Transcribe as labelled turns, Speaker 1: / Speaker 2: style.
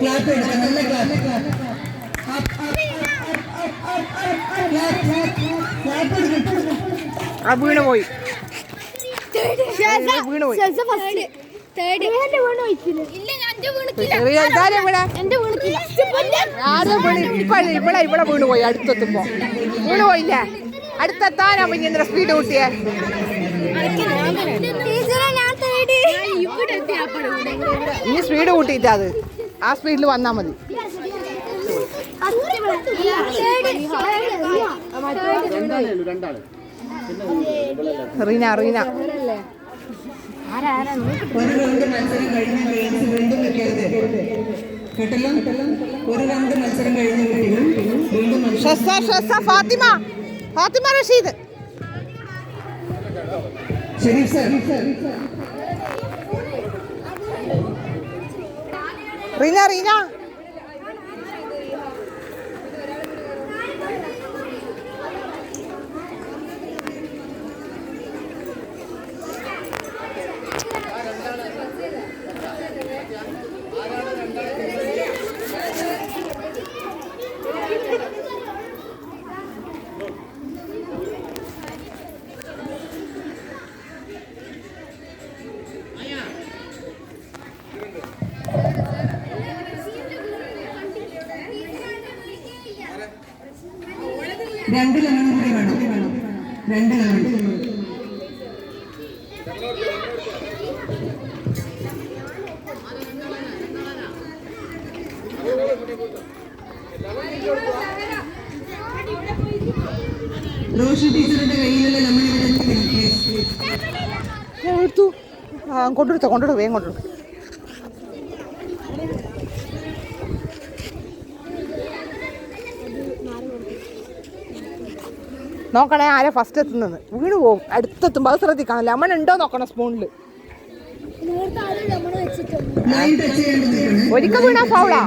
Speaker 1: Clap എടുക്കാം, നല്ല clap.
Speaker 2: ആ വീണ് പോയി. ഇവിടെ വീണ് പോയി. അടുത്തെത്തുമ്പോ വീണ് പോയില്ലേ? അടുത്തെത്താനാ ഇങ്ങനെ സ്പീഡ് കൂട്ടിയേ. ഇനി സ്പീഡ് കൂട്ടിയിട്ടാ അത്. ആ സ്പീഡിൽ വന്നാ മതി. റീന റീന
Speaker 1: ഒരു റൗണ്ട് മത്സരം കഴിഞ്ഞ ഗെയിംസ് വീണ്ടും വെക്കരുത് കേട്ടല്ലോ. ഒരു റൗണ്ട് മത്സരം കഴിഞ്ഞ വീണ്ടും
Speaker 2: ഫാത്തിമ ഫാത്തിമ റഷീദ്.
Speaker 1: ശരി സർ.
Speaker 2: റീന റീന
Speaker 1: രണ്ട് ലെമൺ കൂടി വേണം. രണ്ട് ലെമൺ. റോഷി ടീച്ചറിന്റെ കയ്യിലുള്ള ലെമൺ ഇവിടെ
Speaker 2: എടുത്തു. കൊണ്ടുകൊടുത്തോ കൊണ്ടുകൊടു വേഗം കൊണ്ടുകൊടു. നോക്കണേ ആരാ ഫസ്റ്റ് എത്തുന്നത്. വീണ് പോകും. അടുത്തെത്തുമ്പോൾ അത് ശ്രദ്ധിക്കണം. ലെമൺ ഉണ്ടോ നോക്കണം സ്പൂണിൽ. ഒരിക്കൽ വീണാ ഫൗളാ.